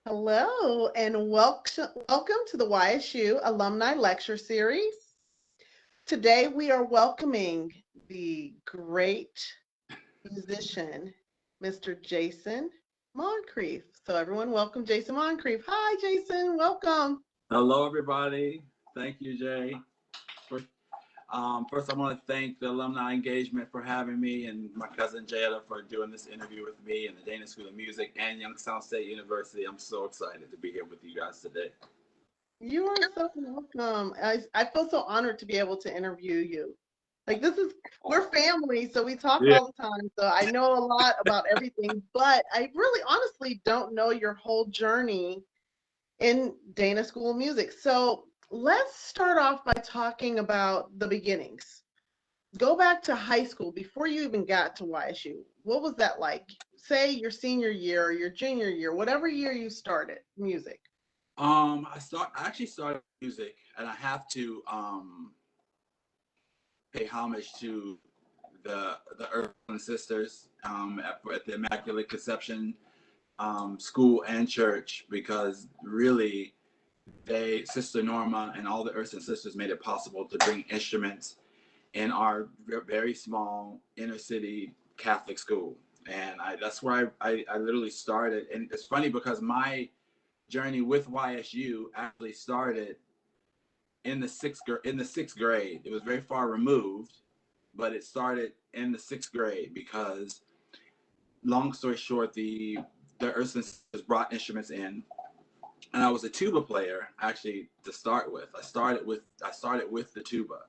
Hello and welcome to the YSU Alumni Lecture Series. Today we are welcoming the great musician, Mr. Jason Moncrief. So everyone welcome Jason Moncrief. Hi Jason, welcome. Hello, everybody. Thank you, Jay. First, first I want to thank the Alumni Engagement for having me and my cousin Jayla for doing this interview with me and the Dana School of Music and Youngstown State University. I'm so excited to be here with you guys today. You are so welcome. I feel so honored to be able to interview you. Like we're family, so we talk Yeah. all the time. So I know a lot about everything, but I really honestly don't know your whole journey in Dana School of Music. So let's start off by talking about the beginnings. Go back to high school before you even got to YSU. What was that like? Say your senior year or your junior year, whatever year you started music. I actually started music, and I have to pay homage to the Urban Sisters at the Immaculate Conception school and church, because really Sister Norma and all the Urson sisters made it possible to bring instruments in our very small inner city Catholic school. And that's where I literally started. And it's funny because my journey with YSU actually started in the sixth grade. It was very far removed, but it started in the sixth grade because, long story short, the Urson sisters brought instruments in, and I was a tuba player actually to start with. I started with the tuba,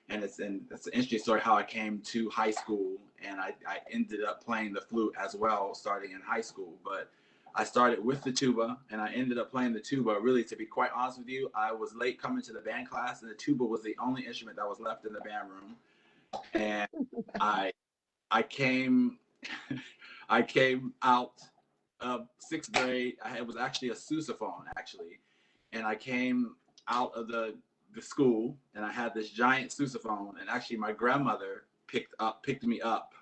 and it's an interesting story how I came to high school, and I ended up playing the flute as well starting in high school. But I started with the tuba, and I ended up playing the tuba. Really, to be quite honest with you, I was late coming to the band class, and the tuba was the only instrument that was left in the band room. And I I came I came out of sixth grade. It was actually a sousaphone, actually, and I came out of the school, and I had this giant sousaphone. And actually, my grandmother picked me up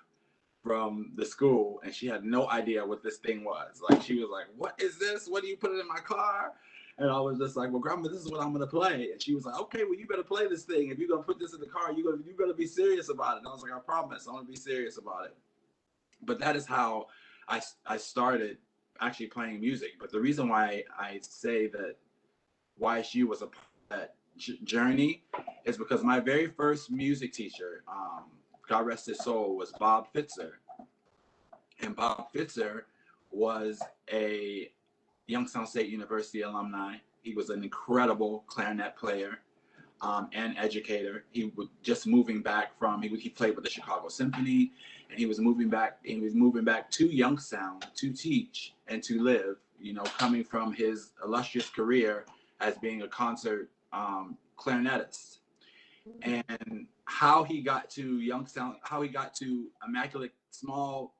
from the school, and she had no idea what this thing was. Like, she was like, "What is this? What do you put it in my car?" And I was just like, "Well, Grandma, this is what I'm gonna play." And she was like, "Okay, well, you better play this thing. If you're gonna put this in the car, you better be serious about it." And I was like, "I promise, I'm gonna be serious about it." But that is how I started actually playing music. But the reason why I say that YSU was a part of that journey is because my very first music teacher, God rest his soul, was Bob Pfitzer. And Bob Pfitzer was a Youngstown State University alumni. He was an incredible clarinet player and educator. He was just moving back from he played with the Chicago Symphony, and he was moving back. He was moving back to Youngstown to teach and to live. Coming from his illustrious career as being a concert clarinetist, and how he got to Youngstown, how he got to Immaculate small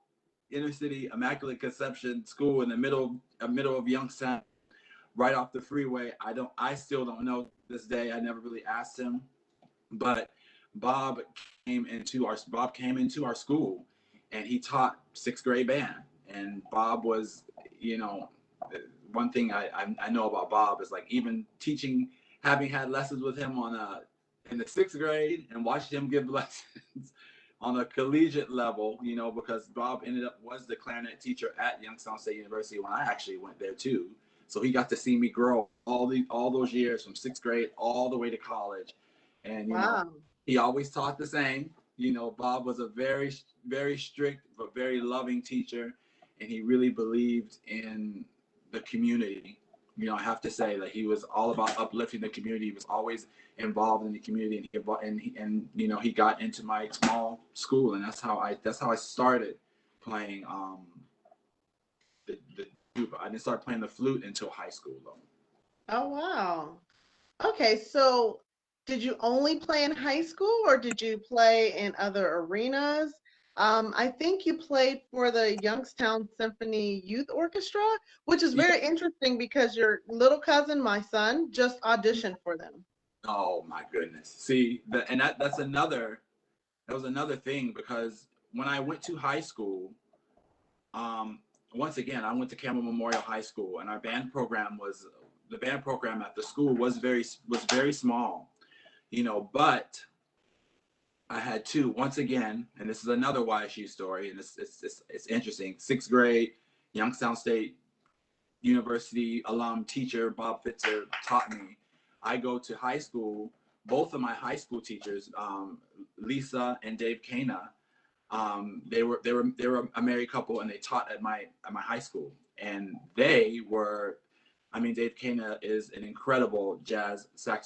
inner city Immaculate Conception School in the middle of Youngstown, right off the freeway. I still don't know this day. I never really asked him, but Bob Bob came into our school, and he taught sixth grade band. And Bob was, you know, one thing I know about Bob is, like, even teaching, having had lessons with him in the sixth grade and watched him give lessons on a collegiate level, because Bob was the clarinet teacher at Youngstown State University when I actually went there too. So he got to see me grow all those years from sixth grade all the way to college. And Wow. he always taught the same. Bob was a very, very strict but very loving teacher, and he really believed in the community. I have to say that he was all about uplifting the community. He was always involved in the community, and he got into my small school, and that's how I started playing the tuba. I didn't start playing the flute until high school, though. Oh, wow. Okay, so did you only play in high school or did you play in other arenas? I think you played for the Youngstown Symphony Youth Orchestra, which is Yeah. very interesting because your little cousin, my son, just auditioned for them. Oh my goodness. See, that was another thing, because when I went to high school, um, once again, I went to Campbell Memorial High School, and our band program the band program at the school was very small, you know, but I had two, once again, and this is another YSU story, and it's interesting. 6th grade, Youngstown State University alum teacher Bob Pfitzer taught me. I go to high school. Both of my high school teachers, Lisa and Dave Kana, they were a married couple, and they taught at my high school. And they were, I mean, Dave Kana is an incredible jazz tenor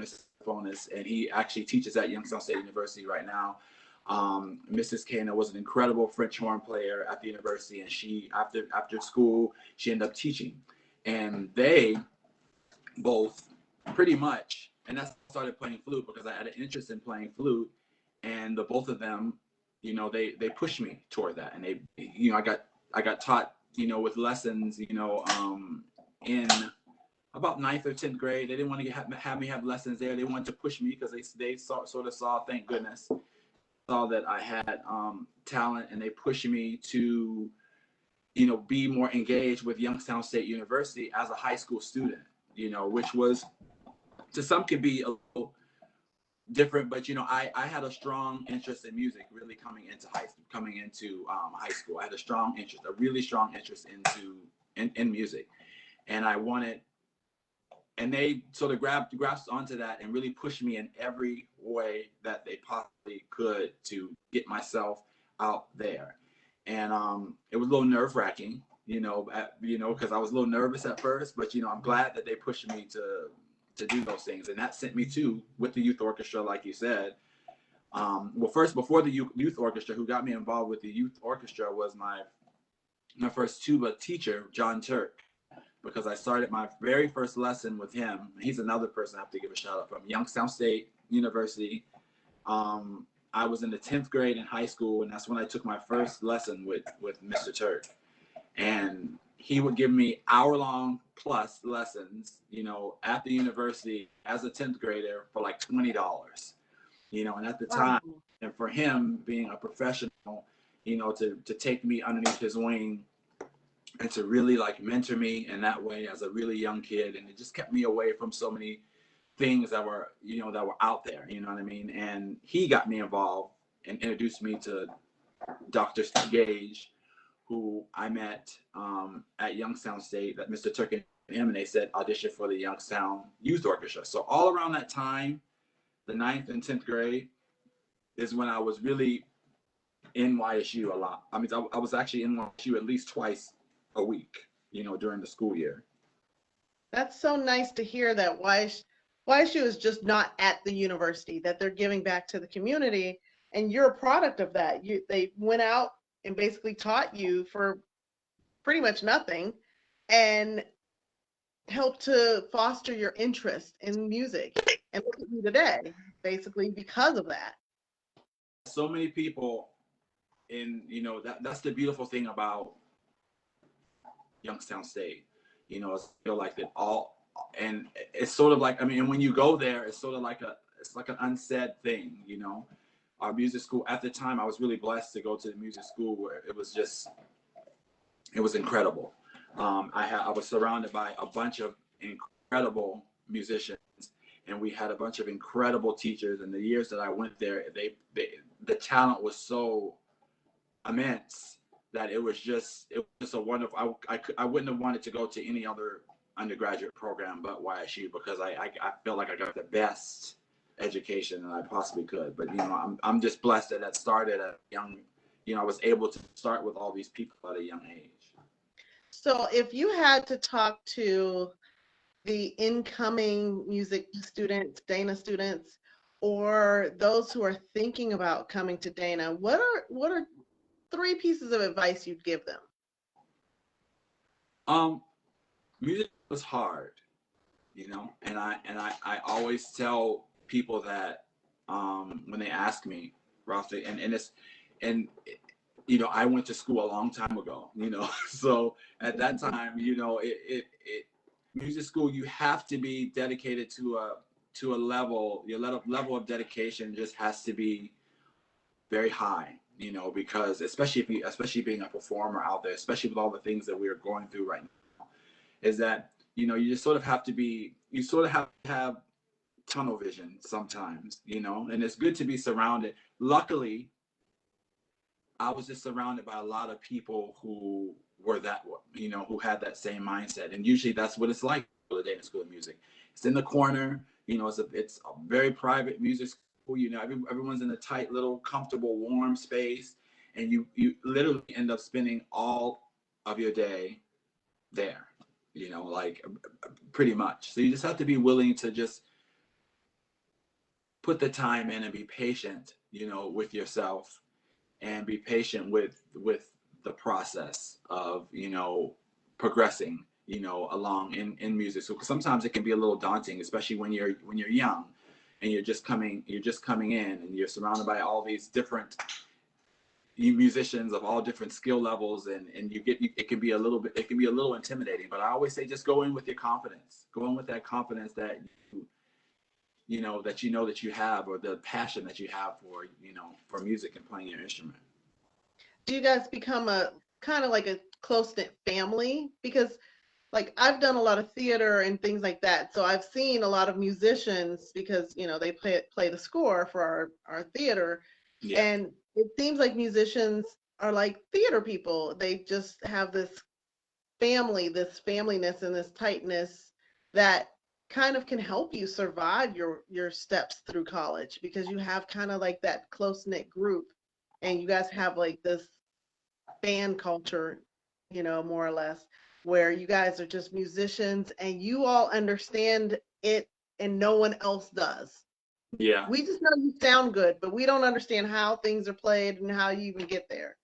saxophonist, and he actually teaches at Youngstown State University right now. Mrs. Kana was an incredible French horn player at the university, and she, after school, she ended up teaching. And they both pretty much, and that's how I started playing flute, because I had an interest in playing flute, and the both of them, you know, they pushed me toward that. And they, you know, I got taught, you know, with lessons, you know, in about 9th or 10th grade. They didn't want to have me have lessons there. They wanted to push me because they sort of saw, thank goodness, saw that I had talent, and they pushed me to, you know, be more engaged with Youngstown State University as a high school student, you know, which was, to some could be a little different, but, you know, I had a strong interest in music really coming into high school. I had a really strong interest in music, and I wanted, and they sort of grasped onto that and really pushed me in every way that they possibly could to get myself out there. And it was a little nerve-wracking, you know, because I was a little nervous at first, but, you know, I'm glad that they pushed me to do those things. And that sent me with the youth orchestra, like you said. Well, first, before the youth orchestra, who got me involved with the youth orchestra was my first tuba teacher, John Turk, because I started my very first lesson with him. He's another person I have to give a shout out from Youngstown State University. I was in the 10th grade in high school, and that's when I took my first lesson with Mr. Turk. And he would give me hour-long plus lessons, you know, at the university as a 10th grader for like $20, you know. And at the time, and for him being a professional, you know, to take me underneath his wing and to really like mentor me in that way as a really young kid. And it just kept me away from so many things that were, you know, that were out there, you know what I mean? And he got me involved and introduced me to Dr. Gage, who I met at Youngstown State, that Mr. Turk and him, and they said audition for the Youngstown Youth Orchestra. So all around that time, the 9th and 10th grade, is when I was really in YSU a lot. I mean, I was actually in YSU at least twice a week, you know, during the school year. That's so nice to hear that YSU is just not at the university, that they're giving back to the community, and you're a product of that. They went out and basically taught you for pretty much nothing and helped to foster your interest in music. And look at you today, basically because of that. So many people you know, that's the beautiful thing about Youngstown State, you know. I feel like that and it's sort of like, I mean, when you go there, it's sort of like it's like an unsaid thing, you know. Our music school at the time, I was really blessed to go to the music school where it was incredible. I was surrounded by a bunch of incredible musicians, and we had a bunch of incredible teachers. And the years that I went there, the talent was so immense that it was just a wonderful. I wouldn't have wanted to go to any other undergraduate program but YSU, because I feel like I got the best education that I possibly could. But, you know, I'm just blessed that started at young, you know, I was able to start with all these people at a young age. So if you had to talk to the incoming music students, Dana students, or those who are thinking about coming to Dana, what are 3 pieces of advice you'd give them? Music was hard, you know, and I always tell people that when they ask me, Ralph, and you know, I went to school a long time ago, you know, so at that time, you know, music school, you have to be dedicated to a level. Your level of dedication just has to be very high, you know, because especially being a performer out there, especially with all the things that we are going through right now, is that, you know, you just sort of have to be, you sort of have to have tunnel vision sometimes, you know, and it's good to be surrounded. Luckily, I was just surrounded by a lot of people who were that, you know, who had that same mindset. And usually that's what it's like for the Dana School of Music. It's in the corner, you know, it's a very private music school, you know, everyone's in a tight little comfortable warm space, and you literally end up spending all of your day there, you know, like pretty much. So you just have to be willing to just put the time in and be patient, you know, with yourself, and be patient with the process of, you know, progressing, you know, along in music. So sometimes it can be a little daunting, especially when you're young and you're just coming in, and you're surrounded by all these different musicians of all different skill levels, and it can be a little intimidating. But I always say, just go in with your confidence, go in with that confidence that you know that you have, or the passion that you have for, you know, for music and playing your instrument. Do you guys become a kind of like a close-knit family? Because like I've done a lot of theater and things like that, so I've seen a lot of musicians, because you know they play the score for our theater, Yeah. and it seems like musicians are like theater people. They just have this familyness and this tightness that kind of can help you survive your steps through college, because you have kind of like that close-knit group, and you guys have like this band culture, you know, more or less, where you guys are just musicians and you all understand it and no one else does. Yeah. We just know you sound good, but we don't understand how things are played and how you even get there.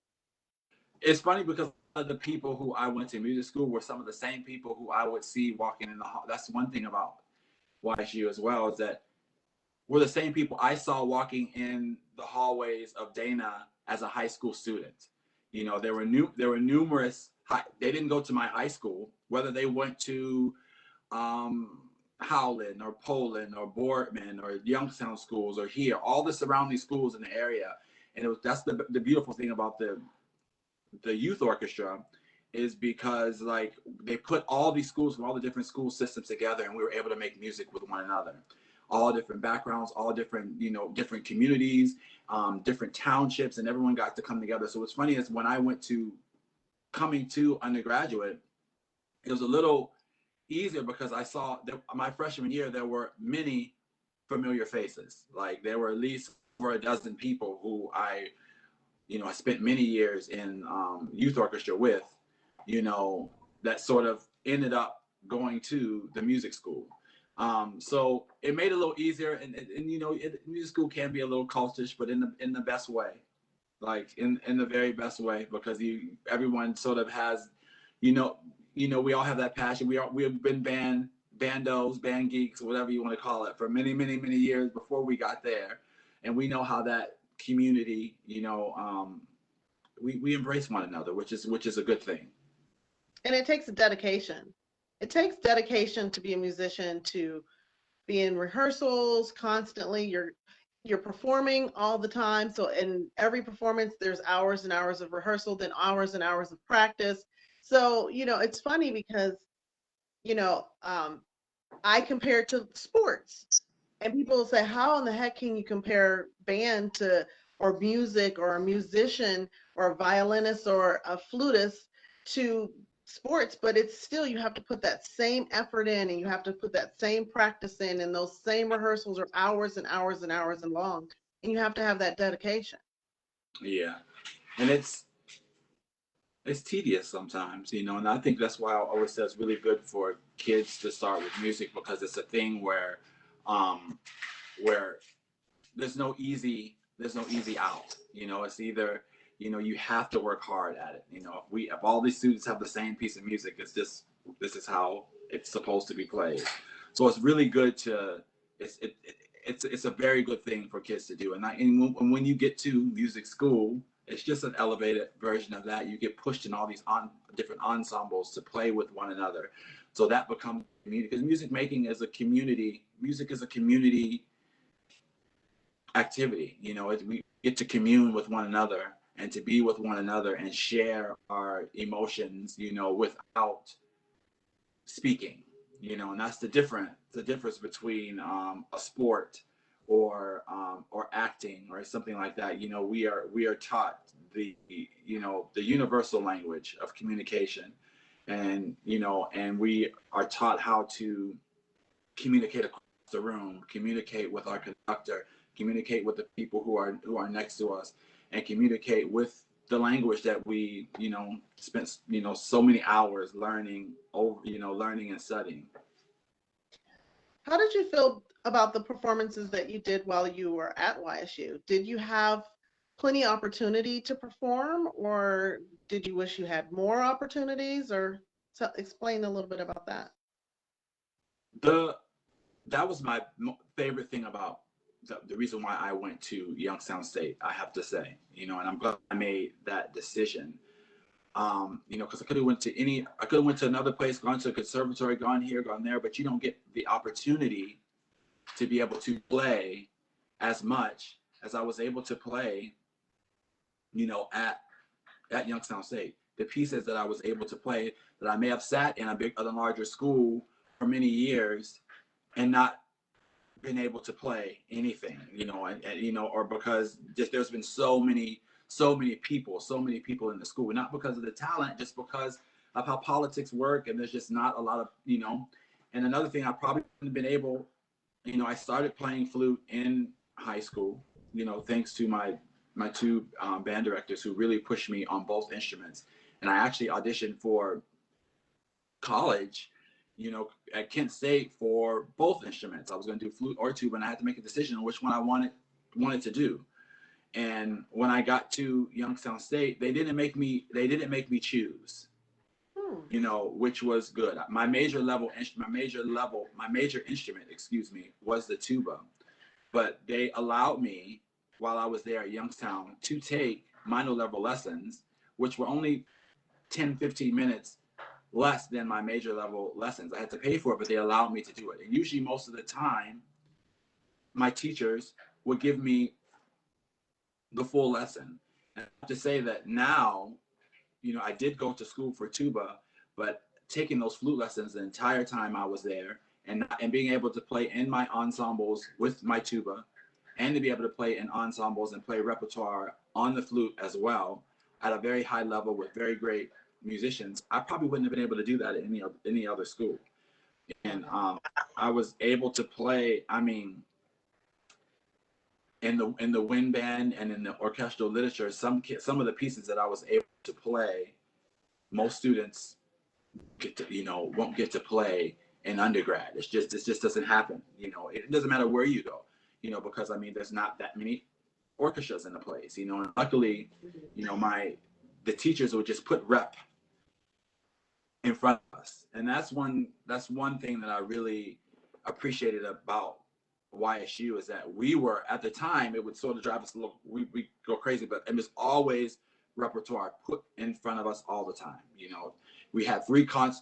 It's funny because the people who I went to music school were some of the same people who I would see walking in the hall. That's one thing about YSU as well, is that we're the same people I saw walking in the hallways of Dana as a high school student. You know, there were numerous. They didn't go to my high school, whether they went to Howland or Poland or Boardman or Youngstown schools or here, all the surrounding schools in the area. And that's the beautiful thing about the youth orchestra, is because like they put all these schools from all the different school systems together, and we were able to make music with one another, all different backgrounds, all different, you know, different communities, different townships, and everyone got to come together. So what's funny is when I went to coming to undergraduate, it was a little easier because I saw that my freshman year there were many familiar faces. Like there were at least over a dozen people who I spent many years in youth orchestra with, you know, that sort of ended up going to the music school. So it made it a little easier, and you know, music school can be a little cultish, but in the best way, like in the very best way, because everyone sort of has, you know, we all have that passion. We've been bandos, band geeks, whatever you want to call it, for many years before we got there, and we know how that community, you know, we embrace one another, which is a good thing. And it takes a dedication. It takes dedication to be a musician, to be in rehearsals constantly. You're performing all the time. So in every performance, there's hours and hours of rehearsal, then hours and hours of practice. So, you know, it's funny because, you know, I compare it to sports. And people will say, how in the heck can you compare band to, or music, or a musician, or a violinist, or a flutist to sports? But it's still, you have to put that same effort in, and you have to put that same practice in, and those same rehearsals are hours and hours and hours and long. And you have to have that dedication. Yeah. And it's tedious sometimes, you know, and I think that's why I always say it's really good for kids to start with music, because it's a thing where there's no easy out. You know, it's either, you know, you have to work hard at it. You know, if all these students have the same piece of music, it's just, this is how it's supposed to be played. So it's really good to, it's a very good thing for kids to do. And when you get to music school, it's just an elevated version of that. You get pushed in all these different ensembles to play with one another. So that becomes community, because music making is a community. Music is a community activity. You know, we get to commune with one another and to be with one another and share our emotions, without speaking, and that's the difference between a sport or acting or something like that. We are taught the universal language of communication, and we are taught how to communicate across the room, communicate with our conductor, communicate with the people who are next to us, and communicate with the language that we spent so many hours learning and studying. How did you feel about the performances that you did while you were at YSU? Did you have plenty opportunity to perform, or did you wish you had more opportunities? Or explain a little bit about that. That was my favorite thing about the reason why I went to Youngstown State, I have to say, and I'm glad I made that decision. Because I could have went to another place, gone to a conservatory, gone here, gone there, but you don't get the opportunity to be able to play as much as I was able to play, at Youngstown State. The pieces that I was able to play, that I may have sat in a larger school for many years and not been able to play anything, or because just there's been so many people in the school, not because of the talent, just because of how politics work, and there's just not a lot of, and another thing, I probably wouldn't have been able, I started playing flute in high school, thanks to my two band directors who really pushed me on both instruments. And I actually auditioned for college, at Kent State for both instruments. I was going to do flute or tuba, and I had to make a decision on which one I wanted to do. And when I got to Youngstown State, they didn't make me choose, which was good. My major instrument, was the tuba, but they allowed me while I was there at Youngstown to take minor level lessons, which were only 10, 15 minutes less than my major level lessons. I had to pay for it, but they allowed me to do it. And usually most of the time, my teachers would give me the full lesson. And I have to say that now, I did go to school for tuba, but taking those flute lessons the entire time I was there, and being able to play in my ensembles with my tuba, and to be able to play in ensembles and play repertoire on the flute as well at a very high level with very great musicians, I probably wouldn't have been able to do that at any other school. And I was able to play, in the wind band and in the orchestral literature, some of the pieces that I was able to play, most students won't get to play in undergrad. This just doesn't happen. It doesn't matter where you go, because there's not that many orchestras in the place, and luckily, the teachers would just put rep in front of us. And that's one thing that I really appreciated about YSU, is that we were, at the time, it would sort of drive us a little, we go crazy, but it was always repertoire put in front of us all the time. We had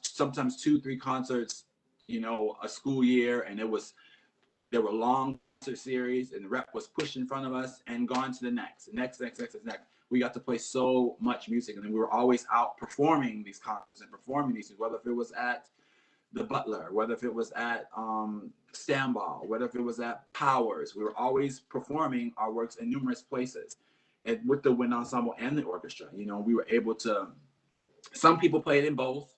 sometimes 2-3 concerts, a school year, and there were long concert series, and the rep was pushed in front of us and gone to the next. We got to play so much music, and then we were always out performing these concerts and performing these, whether if it was at the Butler, whether if it was at Stamball, whether if it was at Powers. We were always performing our works in numerous places, and with the wind ensemble and the orchestra. We were able to, some people played in both,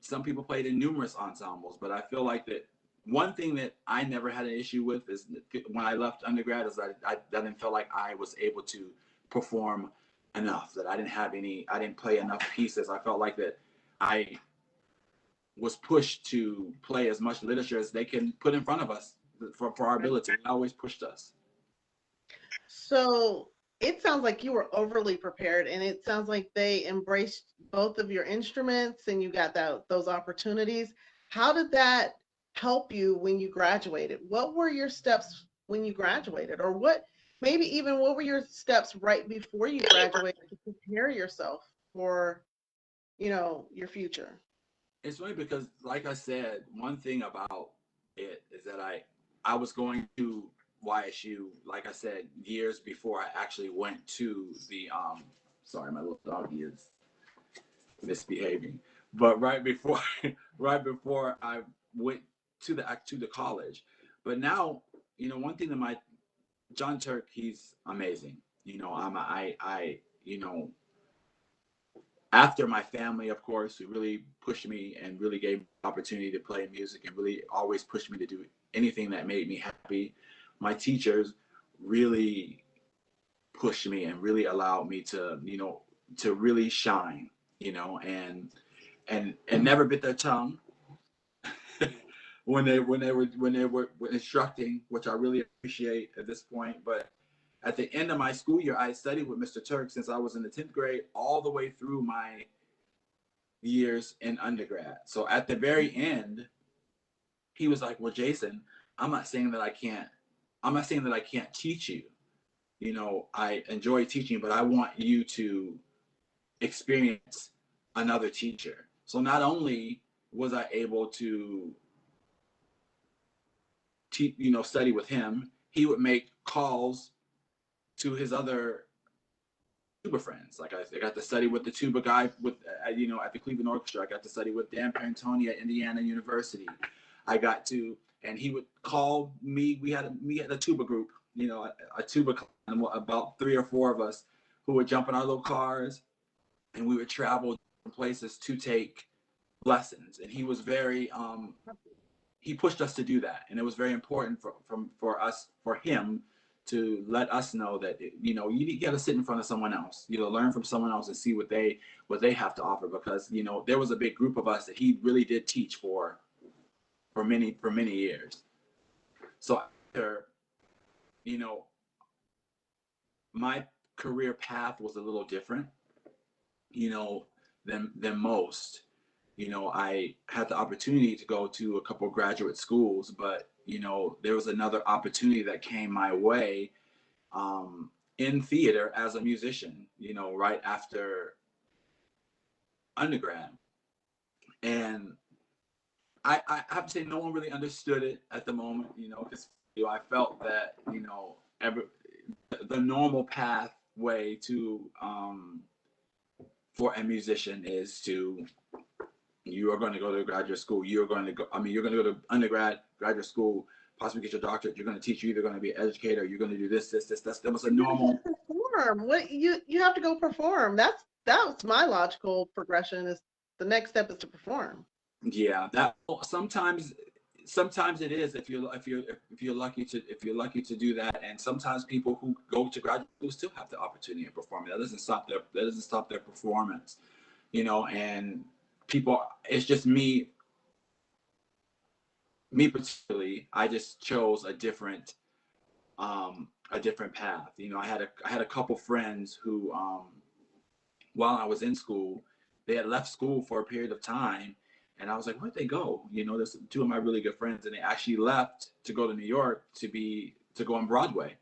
some people played in numerous ensembles, but I feel like that one thing that I never had an issue with is when I left undergrad, is that I didn't feel like I was able to perform enough, that I didn't play enough pieces. I felt like that I was pushed to play as much literature as they can put in front of us for our ability. They always pushed us. So it sounds like you were overly prepared, and it sounds like they embraced both of your instruments and you got those opportunities. How did that help you when you graduated? What were your steps when you graduated, or what were your steps right before you graduated to prepare yourself for, your future? It's funny because, like I said, one thing about it is that I was going to YSU, like I said, years before I actually went to the sorry, my little doggy is misbehaving. But right before right before I went to the college. But now, one thing that my John Turk, he's amazing. You know, after my family, of course, who really pushed me and really gave me the opportunity to play music and really always pushed me to do anything that made me happy. My teachers really pushed me and really allowed me to, to really shine, and never bit their tongue when they were instructing, which I really appreciate at this point. But at the end of my school year, I studied with Mr. Turk since I was in the 10th grade all the way through my years in undergrad. So at the very end, he was like, "Well, Jason, I'm not saying that I can't. I'm not saying that I can't teach you. I enjoy teaching, but I want you to experience another teacher." So not only was I able to study with him, he would make calls to his other tuba friends. Like I got to study with the tuba guy at the Cleveland Orchestra. I got to study with Dan Parentoni at Indiana University. I got to, and he would call me. We had a tuba group, a tuba clan, about 3 or 4 of us who would jump in our little cars, and we would travel different places to take lessons. And he was very he pushed us to do that, and it was very important for him to let us know that you got to sit in front of someone else, learn from someone else and see what they have to offer, because there was a big group of us that he really did teach for many years. So after my career path was a little different than most. I had the opportunity to go to a couple of graduate schools, but there was another opportunity that came my way in theater as a musician, right after undergrad. And I have to say, no one really understood it at the moment, because I felt that the normal pathway to for a musician is to you are going to go to graduate school. You're going to go to undergrad, graduate school, possibly get your doctorate. You're going to teach. You're either going to be an educator. You're going to do this. That was a normal. Perform. What you have to go perform. That's my logical progression. Is the next step is to perform. Yeah, that sometimes it is if you're lucky to do that, and sometimes people who go to graduate school still have the opportunity of performing. That doesn't stop their performance, and people. It's just me particularly. I just chose a different path. I had a couple friends who while I was in school, they had left school for a period of time. And I was like, where'd they go? There's 2 of my really good friends, and they actually left to go to New York to go on Broadway,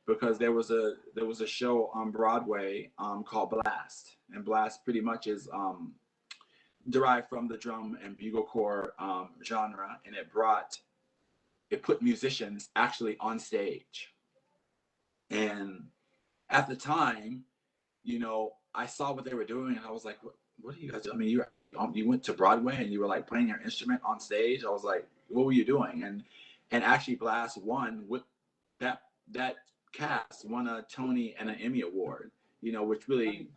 because there was a show on Broadway called Blast, and Blast pretty much is derived from the drum and bugle corps genre, and it put musicians actually on stage. And at the time, I saw what they were doing, and I was like, what are you guys doing? I mean, you went to Broadway and you were like playing your instrument on stage. I was like, what were you doing? And actually Blast won with that cast won a Tony and an Emmy Award, which really,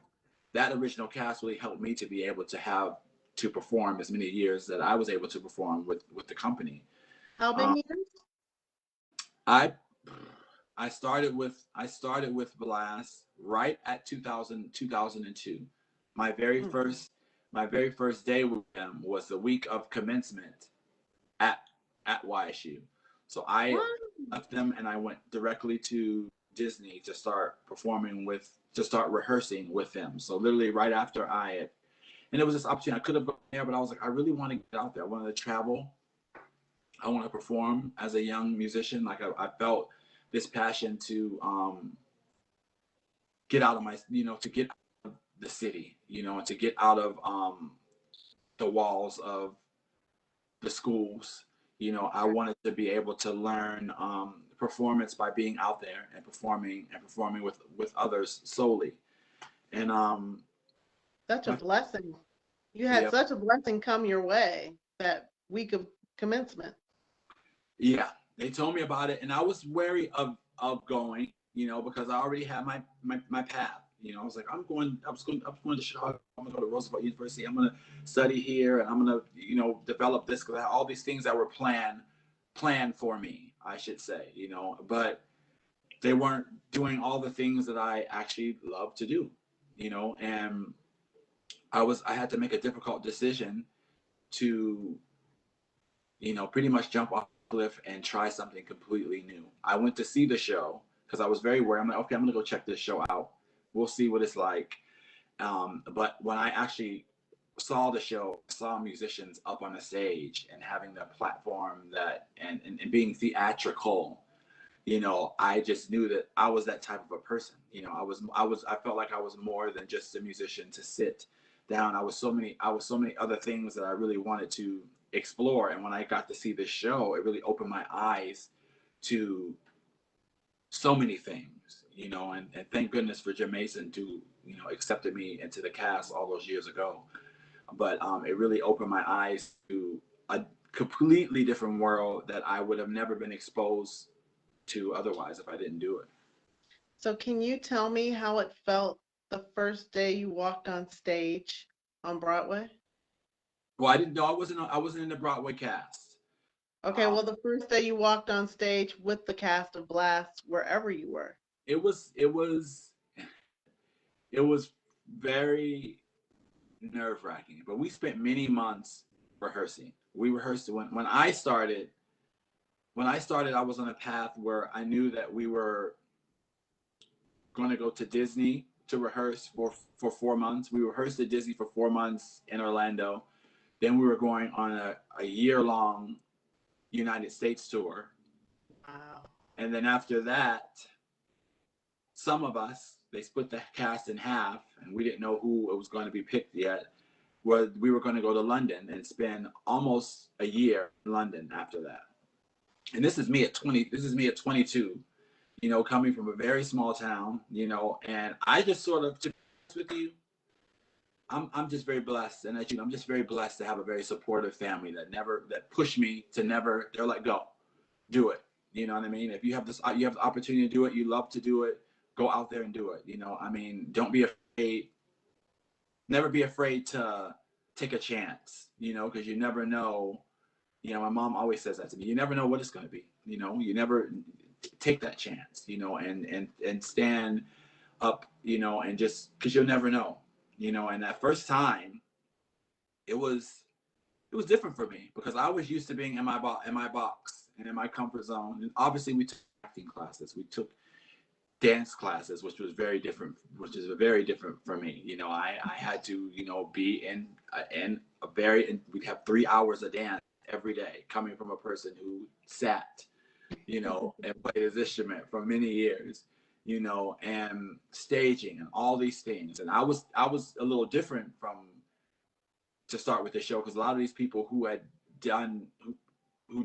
that original cast really helped me to be able to perform as many years that I was able to perform with the company. How many years? I started with Blast right at 2002. My very first day with them was the week of commencement at YSU. So I left them and I went directly to Disney to start rehearsing with them. So literally right after and it was this opportunity. I could have gone there, but I was like, I really want to get out there. I wanted to travel. I want to perform as a young musician. Like I felt this passion to get out of to get out of the city, and to get out of the walls of the schools. I wanted to be able to learn performance by being out there and performing with others solely. And Such a blessing. You had yeah, such a blessing come your way that week of commencement. yeah, they told me about it, and I was wary of going, because I already had my path. I was like, I'm going to Chicago. I'm going to go to Roosevelt University. I'm going to study here, and I'm going to, develop this, because I had all these things that were planned for me, I should say, but they weren't doing all the things that I actually love to do, and I had to make a difficult decision to, pretty much jump off the cliff and try something completely new. I went to see the show because I was very worried. I'm like, okay, I'm going to go check this show out. We'll see what it's like. But when I actually saw the show, saw musicians up on the stage and having the platform and being theatrical, I just knew that I was that type of a person. I felt like I was more than just a musician to sit down. I was so many other things that I really wanted to explore. And when I got to see this show, it really opened my eyes to so many things, and thank goodness for Jim Mason to, accepted me into the cast all those years ago. But it really opened my eyes to a completely different world that I would have never been exposed to otherwise if I didn't do it. So can you tell me how it felt the first day you walked on stage on Broadway? Well, I didn't know I wasn't in the Broadway cast. Okay, well, the first day you walked on stage with the cast of Blast, wherever you were. It was very nerve-wracking, but we spent many months rehearsing. We rehearsed when I started. When I started, I was on a path where I knew that we were going to go to Disney to rehearse for 4 months. We rehearsed at Disney for 4 months in Orlando. Then we were going on a year-long United States tour. Wow. And then after that, some of us, they split the cast in half, and we didn't know who it was going to be picked yet. We were going to go to London and spend almost a year in London after that. And this is me at 20. This is me at 22. Coming from a very small town. And I just sort of, to be honest with you, I'm just very blessed, and I'm just very blessed to have a very supportive family that pushed me to never. They're like, go, do it. You know what I mean? If you have the opportunity to do it, you love to do it, go out there and do it. Don't be afraid. Never be afraid to take a chance. Because you never know. My mom always says that to me. You never know what it's going to be. You never take that chance. And stand up. And just because you'll never know. And that first time, it was different for me because I was used to being in my box and in my comfort zone. And obviously, we took acting classes, we took dance classes, which was very different. Which is very different for me. I had to be in and we'd have 3 hours of dance every day, coming from a person who sat, and played his instrument for many years. And staging and all these things. And I was a little different to start with the show because a lot of these people who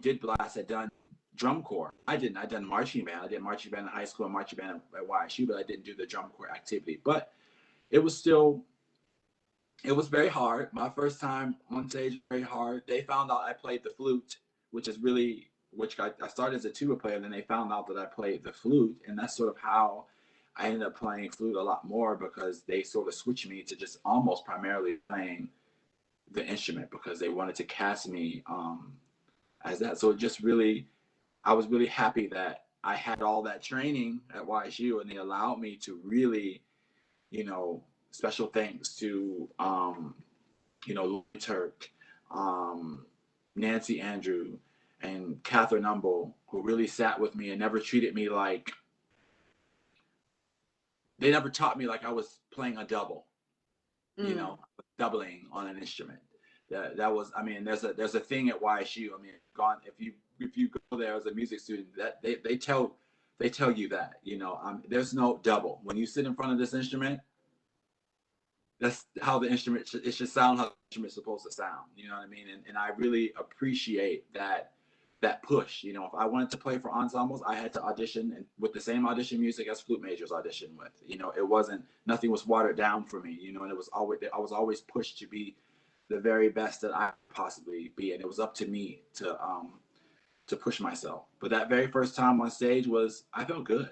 did Blast had done drum corps. I didn't. I done marching band. I did marching band in high school and marching band at YSU, but I didn't do the drum corps activity. But it was very hard. My first time on stage, very hard. They found out I played the flute, which I started as a tuba player, then they found out that I played the flute, and that's sort of how I ended up playing flute a lot more because they sort of switched me to just almost primarily playing the instrument because they wanted to cast me as that. So I was really happy that I had all that training at YSU, and they allowed me to really, special thanks to, Louis Turk, Nancy Andrew, and Catherine Humble, who really sat with me and never treated me like, they never taught me like I was playing a double, doubling on an instrument. That was, there's a thing at YSU. If you go there as a music student, that they tell you that, there's no double. When you sit in front of this instrument, that's how the instrument it should sound how the instrument's supposed to sound. You know what I mean? And I really appreciate that that push. You know, if I wanted to play for ensembles, I had to audition and with the same audition music as flute majors audition with. You know, it wasn't, nothing was watered down for me, you know, and it was always, I was always pushed to be the very best that I possibly be. And it was up to me to push myself. But that very first time on stage was, I felt good.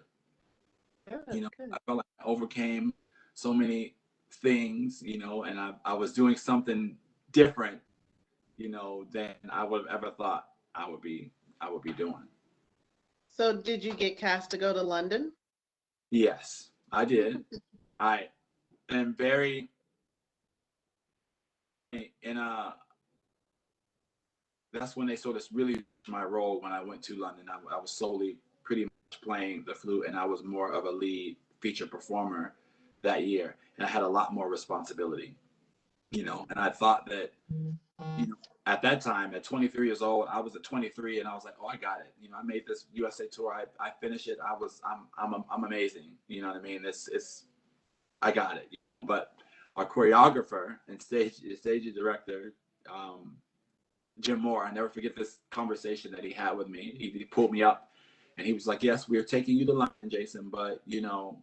Good, You know, good. I felt like I overcame so many things, you know, and I was doing something different, you know, than I would have ever thought I would be doing. So did you get cast to go to London? Yes, I did. I am very in a. That's when they sort of really my role when I went to London. I was solely pretty much playing the flute, and I was more of a lead feature performer that year, and I had a lot more responsibility, you know. And I thought that, you know, at that time, at 23 years old, I was at 23, and I was like, oh, I got it. You know, I made this USA tour. I finished it. I'm amazing. You know what I mean? I got it. But our choreographer and stage director, Jim Moore, I never forget this conversation that he had with me. He pulled me up and he was like, yes, we're taking you to London, Jason, but, you know,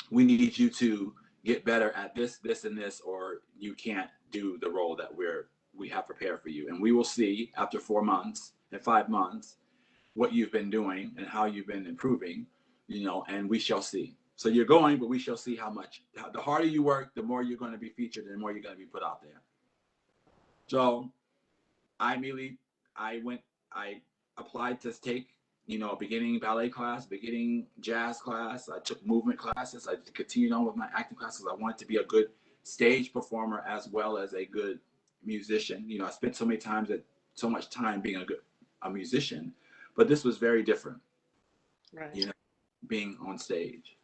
we need you to get better at this, this, and this, or you can't do the role that we have prepared for you. And we will see after 4 months and 5 months what you've been doing and how you've been improving, you know, and we shall see. So you're going, but we shall see the harder you work, the more you're going to be featured and the more you're going to be put out there. So I applied to take, you know, a beginning ballet class, beginning jazz class. I took movement classes. I continued on with my acting classes. I wanted to be a good stage performer as well as a good musician. You know, I spent so much time being a musician, but this was very different. Right. You know, being on stage.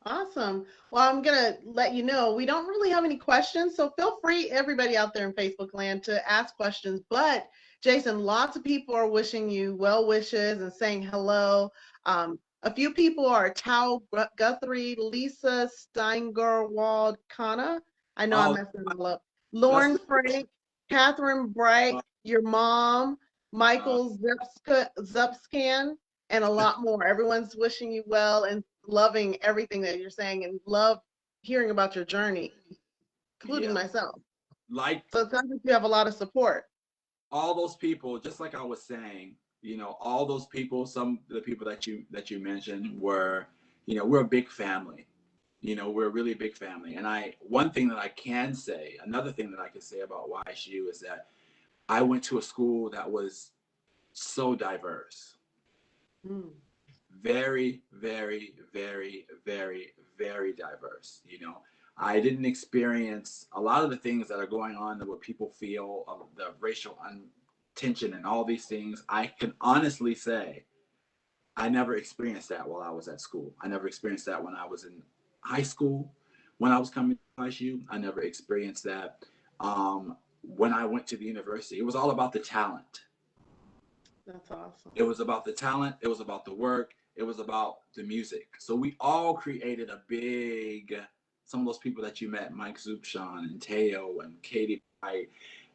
Awesome. Well, I'm going to let you know we don't really have any questions, so feel free, everybody out there in Facebook land, to ask questions. But Jason, lots of people are wishing you well wishes and saying hello. A few people are Tao Guthrie, Lisa Steingerwald Kana. I know I'm Oh, messing it all up. that's Lauren Frank, Catherine Bright, your mom, Michael Zupscan, and a lot more. Everyone's wishing you well and loving everything that you're saying and love hearing about your journey, including myself. like So it sounds like you have a lot of support. all those people, just like I was saying, you know, all those people, some of the people that you mentioned were, you know, we're a big family. You know, we're a really big family. And one thing that I can say, another thing that I can say about YSU is that I went to a school that was so diverse. Mm. Very, very, very, very, very diverse. You know, I didn't experience a lot of the things that are going on that what people feel of the racial tension and all these things. I can honestly say I never experienced that while I was at school. I never experienced that when I was in high school. When I was coming to ISU, I never experienced that. When I went to the university, it was all about the talent. That's awesome. It was about the talent. It was about the work. It was about the music. So we all created some of those people that you met, Mike Zupshan and Teo and Katie White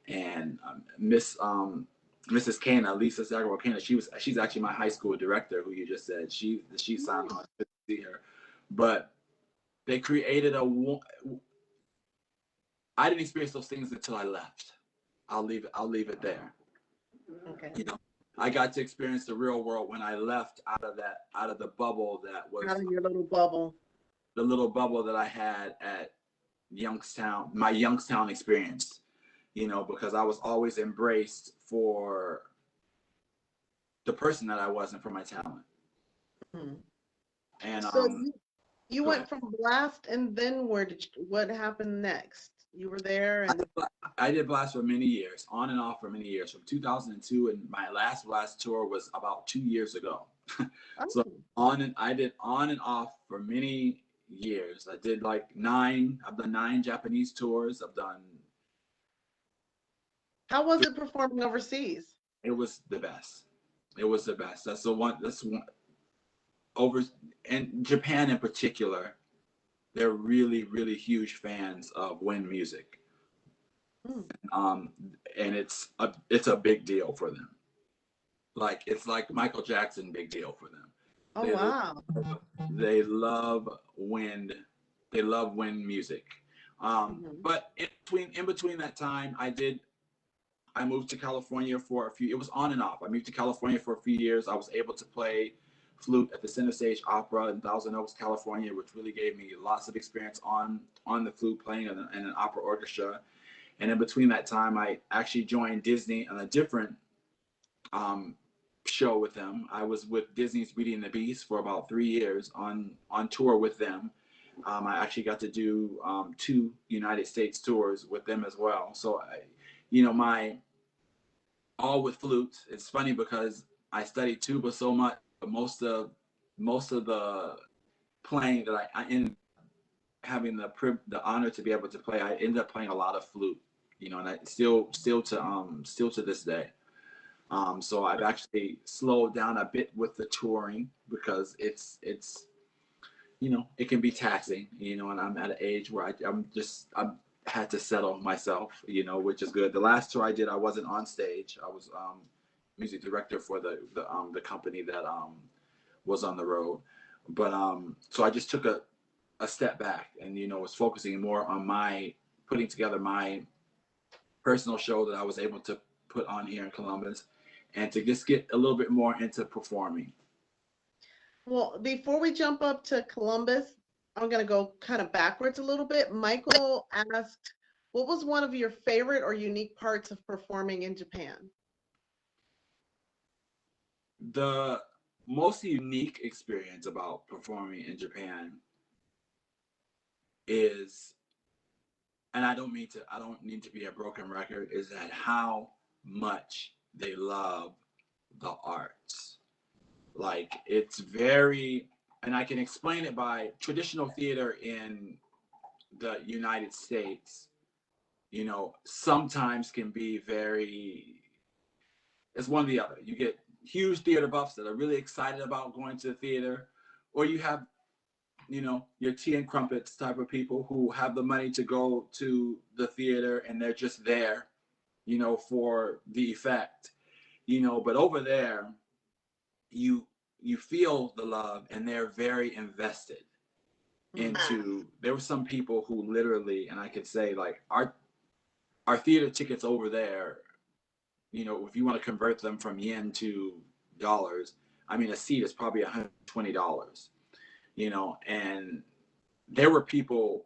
and Mrs. Kana, Lisa Zagaro Kana. She's actually my high school director, who you just said. She signed on to see her. But they created I didn't experience those things until I left. I'll leave it there. Okay. You know, I got to experience the real world when I left out of the bubble that was Out of your little bubble. the little bubble that I had at Youngstown, my Youngstown experience, you know, because I was always embraced for the person that I was and for my talent. Mm. And So you went ahead. from Blast, and then what happened next? You were there and I did Blast for many years, on and off for many years, from 2002, and my last Blast tour was about 2 years ago. So I did on and off for many years. I did I've done 9 Japanese tours. How was it performing overseas? It was the best. It was the best. That's one over, and Japan in particular, they're really, really huge fans of wind music. Mm. Um, and it's a big deal for them. Like it's like Michael Jackson big deal for them. Oh, They wow. they love wind. They love wind music. Mhm. But in between that time, I moved to California for a few. It was on and off. I moved to California for a few years. I was able to play flute at the Center Stage Opera in Thousand Oaks, California, which really gave me lots of experience on the flute playing in an opera orchestra. And in between that time, I actually joined Disney on a different um, show with them. I was with Disney's Beauty and the Beast for about 3 years on tour with them. I actually got to do 2 United States tours with them as well. So, my all with flutes. It's funny because I studied tuba so much, but most of the playing that I ended having the honor to be able to play, I ended up playing a lot of flute. And I still to this day. So I've actually slowed down a bit with the touring because it's it can be taxing, and I'm at an age where I'm had to settle myself, which is good. The last tour I did, I wasn't on stage. I was music director for the company that was on the road. But so I just took a step back and was focusing more on my putting together my personal show that I was able to put on here in Columbus, and to just get a little bit more into performing. Well, before we jump up to Columbus, I'm going to go kind of backwards a little bit. Michael asked, what was one of your favorite or unique parts of performing in Japan? The most unique experience about performing in Japan is, and I don't need to be a broken record, is that how much they love the arts. Like it's very, and I can explain it by traditional theater in the United States, sometimes can be very, it's one or the other. You get huge theater buffs that are really excited about going to the theater, or you have, your tea and crumpets type of people who have the money to go to the theater and they're just there, for the effect, but over there, you you feel the love and they're very invested into. There were some people who literally, and I could say like our theater tickets over there, if you want to convert them from yen to dollars, I mean, a seat is probably $120, and there were people,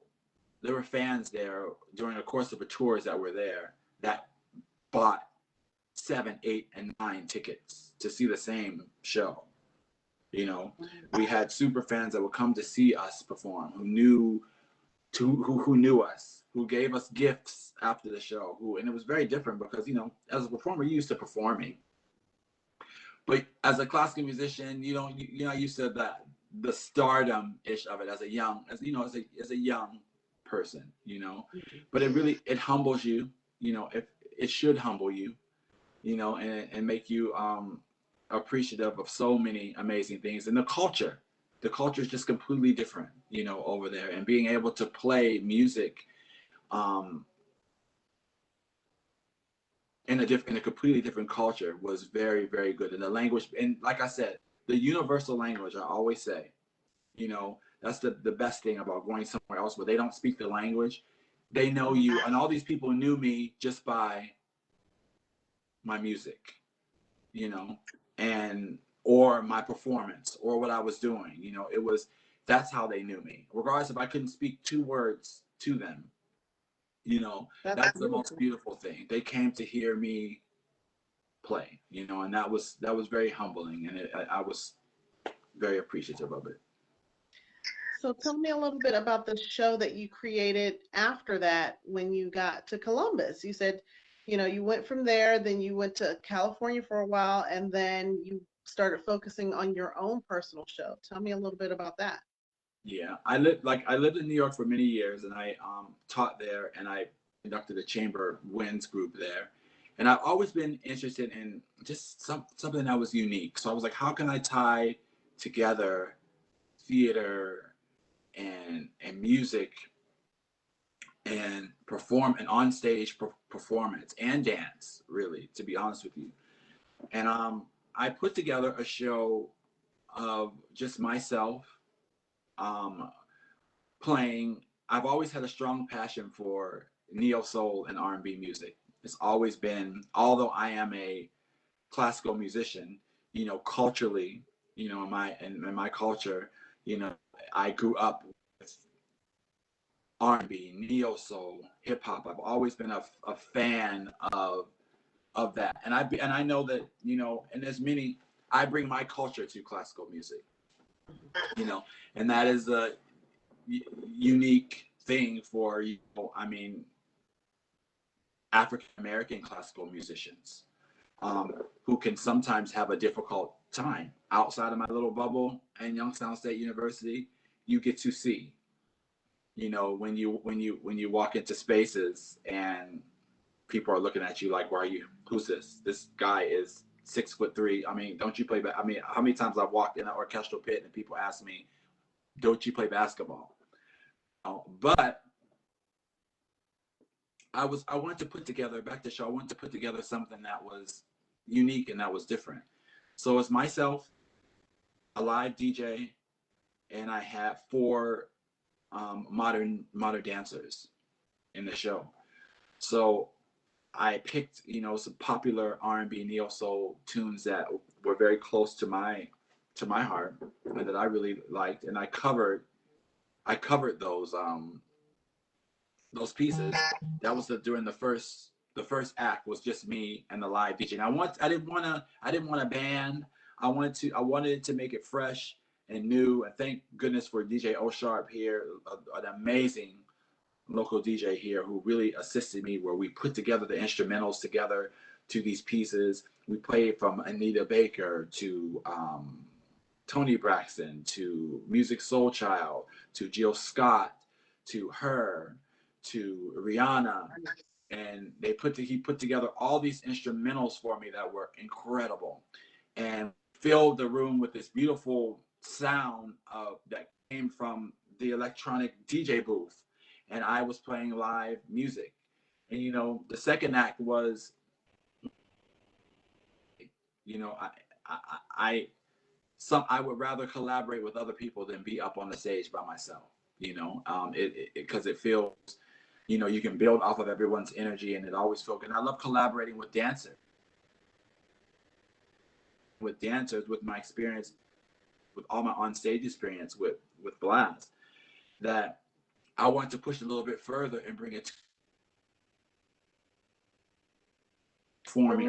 there were fans there during the course of the tours that were there that bought 7, 8, and 9 tickets to see the same show. We had super fans that would come to see us perform, who knew us, who gave us gifts after the show, and it was very different because, as a performer, you're used to performing. But as a classical musician, you're not used to the stardom ish of it as a young person, But it humbles you, it should humble you, and make you appreciative of so many amazing things. And the culture is just completely different, over there. And being able to play music um, in a completely different culture was very, very good. And the language, and like I said, the universal language, I always say, that's the best thing about going somewhere else where they don't speak the language. They know you, and all these people knew me just by my music, and or my performance or what I was doing. That's how they knew me. Regardless if I couldn't speak 2 words to them, That's that's the most beautiful. beautiful thing. They came to hear me play, and that was very humbling, and I was very appreciative of it. So tell me a little bit about the show that you created after that when you got to Columbus. You said, you went from there, then you went to California for a while, and then you started focusing on your own personal show. Tell me a little bit about that. Yeah, I lived in New York for many years, and I taught there, and I conducted a chamber winds group there, and I've always been interested in just something that was unique. So I was like, how can I tie together theater and music and perform and on stage performance and dance, really, to be honest with you. And I put together a show of just myself playing. I've always had a strong passion for neo soul and R&B music. It's always been, although I am a classical musician, you know, culturally, you know, in my culture, you know, I grew up with R&B, neo soul, hip hop. I've always been a fan of that, and I know that, you know, and there's many. I bring my culture to classical music, you know, and that is a unique thing for, you know, I mean, African American classical musicians, who can sometimes have a difficult time outside of my little bubble and Youngstown State University. You get to see, you know, when you walk into spaces and people are looking at you like, why are you, who's this? This guy is 6'3". I mean, don't you play? I mean, how many times I've walked in an orchestral pit and people ask me, don't you play basketball? But I wanted to put together, back to show, I wanted to put together something that was unique and that was different. So it's myself, a live DJ, and I have 4 modern dancers in the show. So I picked, you know, some popular R&B neo soul tunes that were very close to my heart and that I really liked, and I covered those pieces. That was during the first act was just me and the live DJ. And I didn't want a band. I wanted to make it fresh and new. And thank goodness for DJ O'Sharp here, an amazing local DJ here who really assisted me, where we put together the instrumentals together to these pieces. We played from Anita Baker to Tony Braxton to Music Soul Child to Jill Scott to Her to Rihanna, and he put together all these instrumentals for me that were incredible, and filled the room with this beautiful sound that came from the electronic DJ booth, and I was playing live music. And you know, the second act was, you know, I would rather collaborate with other people than be up on the stage by myself. You know, because it feels, you know, you can build off of everyone's energy, and it always feels good. And I love collaborating with dancers. With my experience, with all my on-stage experience with Blast, that I want to push it a little bit further and bring it to forming.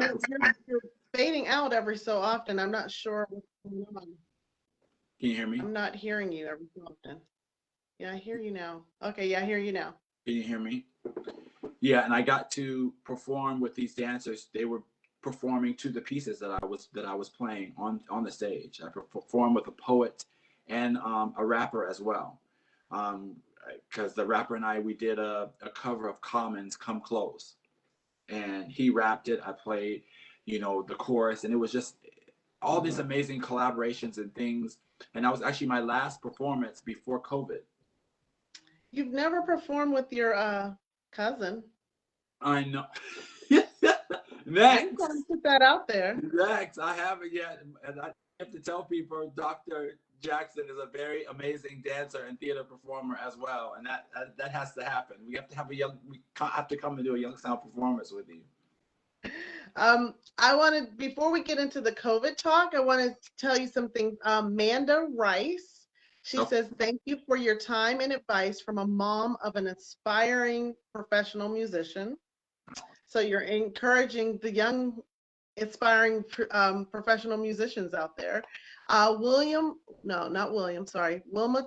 You're fading out every so often. I'm not sure what's going on. Can you hear me? I'm not hearing you every so often. Yeah, I hear you now. Okay, yeah, I hear you now. Can you hear me? Yeah, and I got to perform with these dancers. They were performing to the pieces that I was playing on the stage. I performed with a poet and a rapper as well, because the rapper and we did a cover of Common's "Come Close," and he rapped it. I played, you know, the chorus, and it was just all these amazing collaborations and things. And that was actually my last performance before COVID. You've never performed with your cousin. I know. Next. I'm going to put that out there. Next, I haven't yet, and I have to tell people, Dr. Jackson is a very amazing dancer and theater performer as well, and that has to happen. We have to have we have to come and do a Youngstown performance with you. I wanted, before we get into the COVID talk, I wanted to tell you something. Manda Rice, she says, thank you for your time and advice from a mom of an aspiring professional musician. So you're encouraging the young, aspiring professional musicians out there. Wilma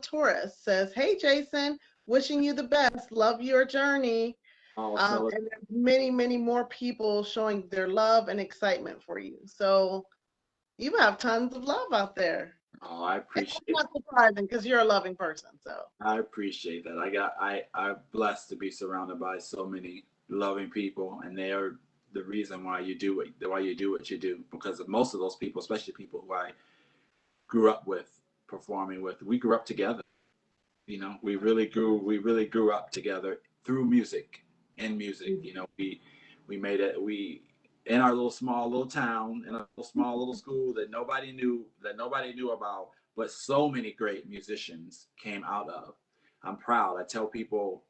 Torres says, hey, Jason, wishing you the best. Love your journey. And there's many, many more people showing their love and excitement for you. So you have tons of love out there. Oh, I appreciate it. It's not surprising because you're a loving person. So I appreciate that. I'm blessed to be surrounded by so many loving people, and they are the reason why you do what you do. Because of most of those people, especially people who I grew up with, performing with, we grew up together. You know, we really grew up together through music. In music, you know, We made it. We in our little small little town, in a little small little school that nobody knew about, but so many great musicians came out of. I'm proud. I tell people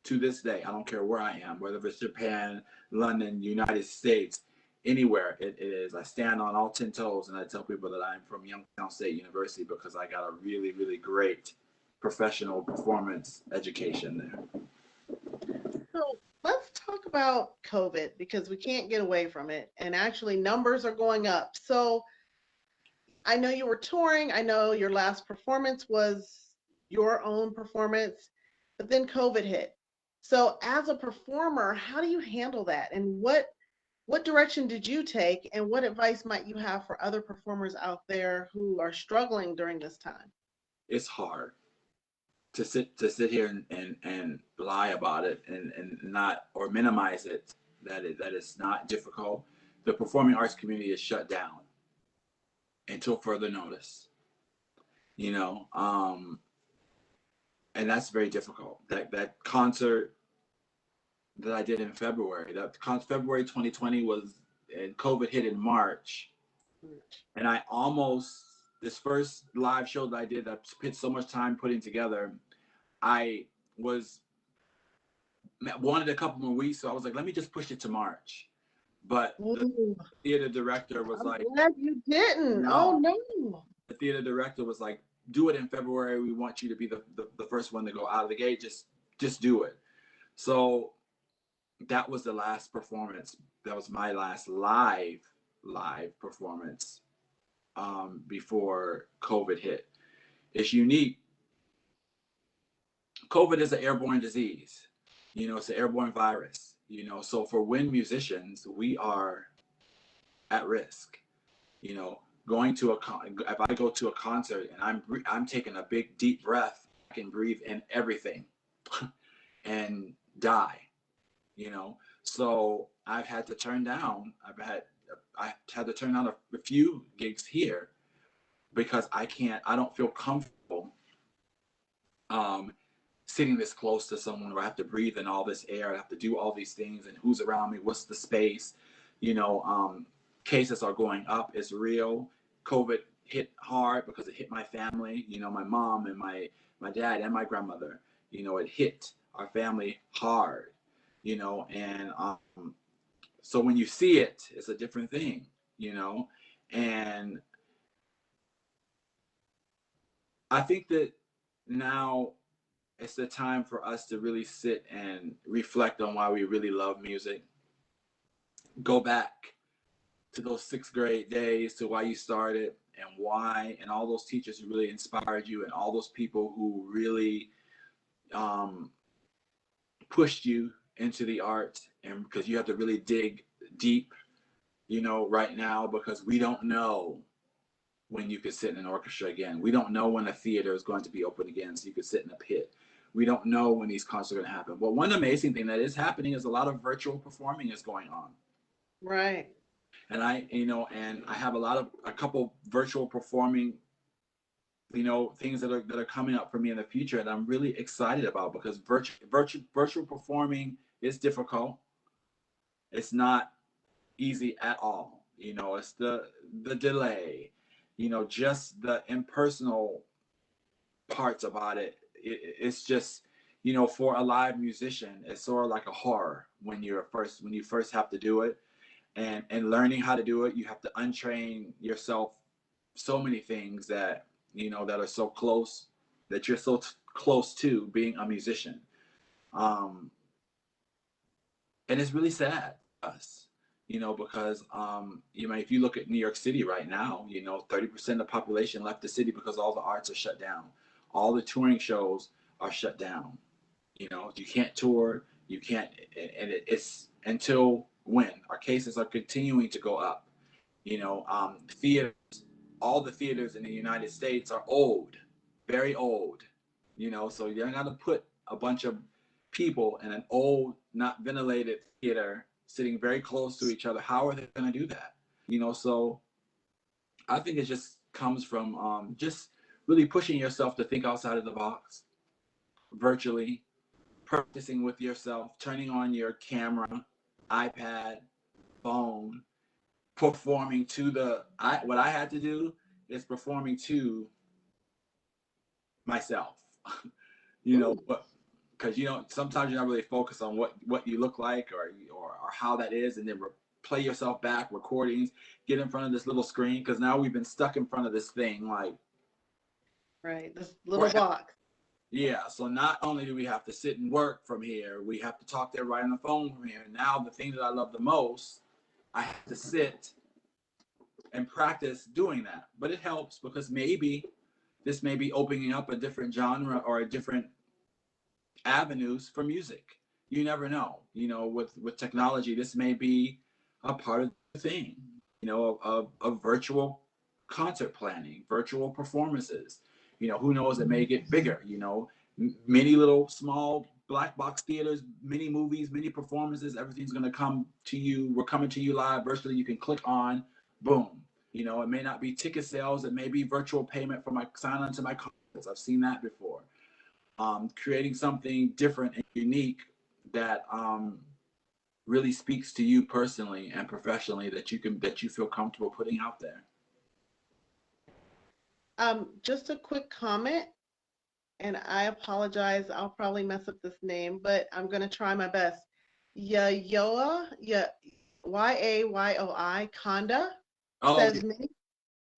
to this day, I don't care where I am, whether it's Japan, London, United States, anywhere it is. I stand on all 10 toes and I tell people that I'm from Youngstown State University because I got a really, really great professional performance education there. So let's talk about COVID because we can't get away from it. And actually, numbers are going up. So I know you were touring. I know your last performance was your own performance, but then COVID hit. So as a performer, how do you handle that? And what direction did you take? And what advice might you have for other performers out there who are struggling during this time? It's hard to sit here and lie about it and not or minimize it, that it's not difficult. The performing arts community is shut down until further notice, you know, and that's very difficult. That concert that I did in February, February 2020 was, and COVID hit in March, and I almost, this first live show that I did that I spent so much time putting together, I wanted a couple more weeks, so I was like, let me just push it to March. But the Ooh, theater director was I'm like, glad you didn't. Oh no. no. The theater director was like, do it in February. We want you to be the first one to go out of the gate. Just do it. So that was the last performance. That was my last live performance before COVID hit. It's unique. COVID is an airborne disease. You know, it's an airborne virus. You know, so for wind musicians, we are at risk. You know, going to if I go to a concert and I'm taking a big deep breath, I can breathe in everything and die. You know, so I had to turn down a few gigs here because I don't feel comfortable sitting this close to someone where I have to breathe in all this air. I have to do all these things, and who's around me, what's the space, you know. Cases are going up. It's real. COVID hit hard because it hit my family, you know, my mom and my dad and my grandmother. You know, it hit our family hard, you know, and so when you see it, it's a different thing, you know. And I think that now it's the time for us to really sit and reflect on why we really love music. Go back to those sixth grade days, to why you started and why, and all those teachers who really inspired you, and all those people who really pushed you into the art. And because you have to really dig deep, you know, right now, because we don't know when you could sit in an orchestra again. We don't know when a theater is going to be open again, so you could sit in a pit. We don't know when these concerts are going to happen. But one amazing thing that is happening is a lot of virtual performing is going on. Right. And I have a couple virtual performing, you know, things that are coming up for me in the future that I'm really excited about, because virtual performing is difficult. It's not easy at all. You know, it's the delay, you know, just the impersonal parts about it. It's just, you know, for a live musician, it's sort of like a horror when you first have to do it, and learning how to do it. You have to untrain yourself so many things that, you know, that are so close, that you're so close to being a musician. And it's really sad to us, you know, because you know, if you look at New York City right now, you know, 30% of the population left the city because all the arts are shut down. All the touring shows are shut down. You know, you can't tour, you can't, and it's until when our cases are continuing to go up. You know, theaters, all the theaters in the United States are old, very old. You know, so you're not gonna put a bunch of people in an old, not ventilated theater sitting very close to each other. How are they gonna do that? You know, so I think it just comes from just really pushing yourself to think outside of the box, virtually, practicing with yourself, turning on your camera, iPad, phone, performing to what I had to do is performing to myself. You know, Ooh, but because sometimes you're not really focused on what you look like or how that is, and then play yourself back recordings, get in front of this little screen, because now we've been stuck in front of this thing like right. This little forever. box. Yeah, so not only do we have to sit and work from here, we have to talk to everybody on the phone from here. And now the thing that I love the most, I have to sit and practice doing that. But it helps because maybe this may be opening up a different genre or a different avenues for music. You never know. With technology, this may be a part of the thing. Of virtual concert planning, virtual performances. Who knows? It may get bigger. Many little small black box theaters, mini movies, mini performances. Everything's going to come to you. We're coming to you live virtually. You can click on, boom. It may not be ticket sales. It may be virtual payment for my sign on to my concerts. I've seen that before. Creating something different and unique that really speaks to you personally and professionally that you feel comfortable putting out there. Just a quick comment, and I apologize. I'll probably mess up this name, but I'm going to try my best. Yayoa, Yayoi, Kanda Oh, says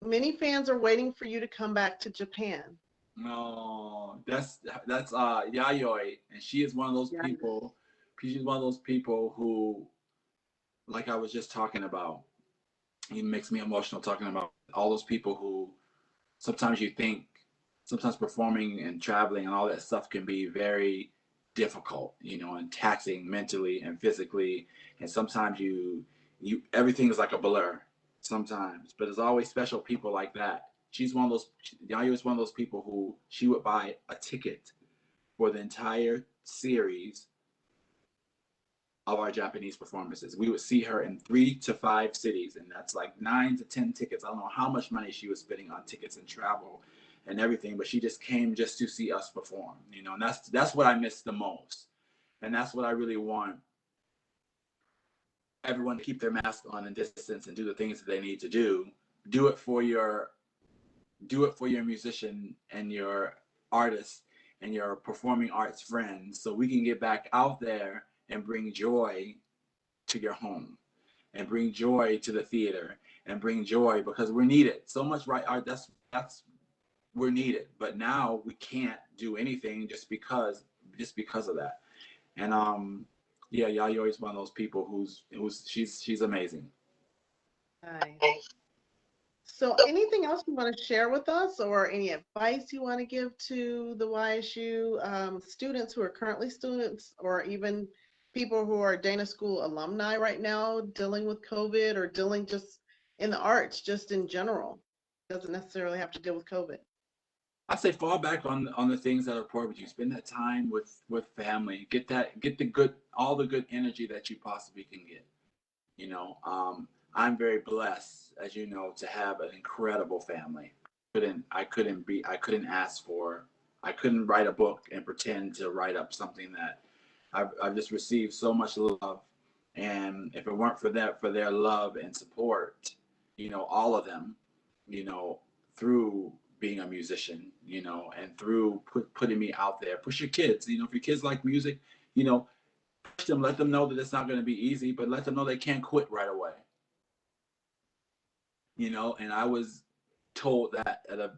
many fans are waiting for you to come back to Japan. no, that's Yayoi, and she is one of those Yeah. people. She's one of those people who, like I was just talking about, it makes me emotional talking about all those people who sometimes you think sometimes performing and traveling and all that stuff can be very difficult, and taxing mentally and physically. And sometimes you everything is like a blur sometimes, but there's always special people like that. She's one of those. Yayo is one of those people who she would buy a ticket for the entire series of our Japanese performances. We would see her in 3 to 5 cities, and that's like 9 to 10 tickets. I don't know how much money she was spending on tickets and travel and everything, but she just came just to see us perform, and that's what I miss the most. And that's what I really want everyone to keep their mask on and distance and do the things that they need to do. Do it for your musician and your artist and your performing arts friends, so we can get back out there and bring joy to your home and bring joy to the theater and bring joy, because we're needed so much, right? That's we're needed, but now we can't do anything just because of that. And yeah, Yayoi is one of those people who's she's amazing. Nice. So anything else you want to share with us, or any advice you want to give to the YSU students who are currently students, or even people who are Dana School alumni right now dealing with COVID, or dealing just in the arts, just in general? Doesn't necessarily have to deal with COVID. I say fall back on the things that are important with you. Spend that time with family. Get the good, all the good energy that you possibly can get. I'm very blessed, as you know, to have an incredible family. I couldn't ask for. I couldn't write a book and pretend to write up something that I've just received so much love. And if it weren't for that, for their love and support, all of them, you know, through being a musician, and through putting me out there. Push your kids, if your kids like music, push them, let them know that it's not going to be easy, but let them know they can't quit right away. And I was told that if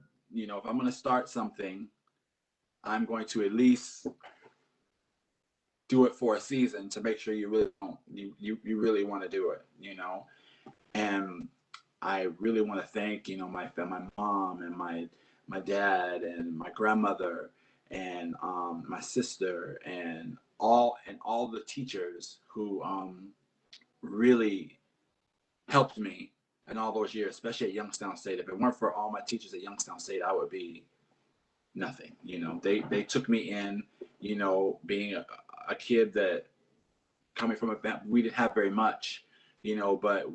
I'm going to start something, I'm going to at least do it for a season to make sure you really don't, you really want to do it, and I really want to thank, my mom and my dad and my grandmother and my sister and all the teachers who really helped me in all those years, especially at Youngstown State. If it weren't for all my teachers at Youngstown State, I would be nothing. They took me in, being a kid that coming from a family, we didn't have very much, but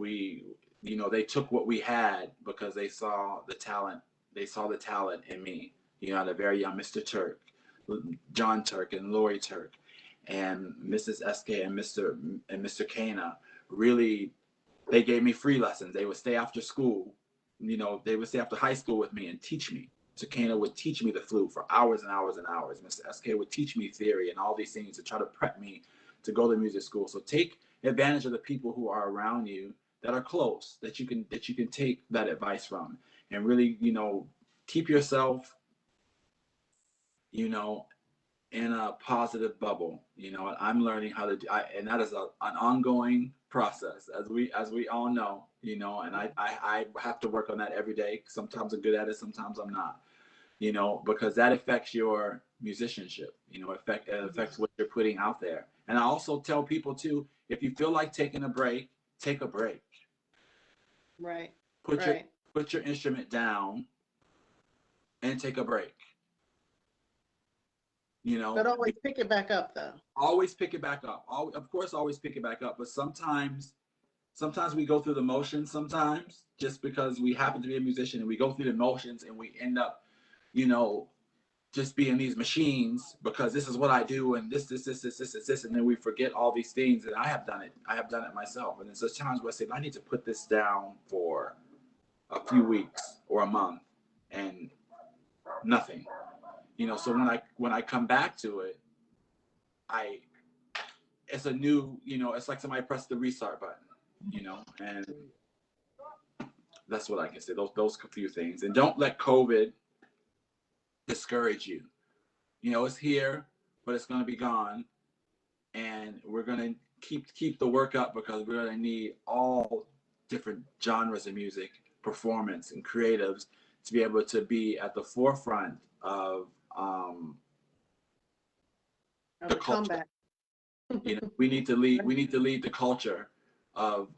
they took what we had because they saw the talent. They saw the talent in me, at a very young Mr. Turk, John Turk and Lori Turk. and Mrs. SK and Mr. Kana really, they gave me free lessons. They would stay after school, they would stay after high school with me and teach me. Mr. Kana would teach me the flute for hours and hours and hours. Mr. SK would teach me theory and all these things to try to prep me to go to music school. So take advantage of the people who are around you that are close, that you can take that advice from, and really, keep yourself, in a positive bubble. I'm learning how to do, and that is an ongoing process, as we all know. And I have to work on that every day. Sometimes I'm good at it, sometimes I'm not. Because that affects your musicianship. It affects what you're putting out there. And I also tell people too, if you feel like taking a break, take a break. Right. Put your instrument down and take a break. But always pick it back up, though. Always pick it back up. Of course, always pick it back up. But sometimes we go through the motions. Sometimes just because we happen to be a musician and we go through the motions and we end up, just being these machines because this is what I do and this, and then we forget all these things. And I have done it. Myself. And there's times where I say, I need to put this down for a few weeks or a month and nothing. So when I come back to it, it's a new, it's like somebody pressed the restart button, and that's what I can say. Those few things. And don't let COVID discourage you. It's here, but it's going to be gone, and we're going to keep the work up because we're going to need all different genres of music, performance, and creatives to be able to be at the forefront of the culture. Comeback. We need to lead. We need to lead the culture of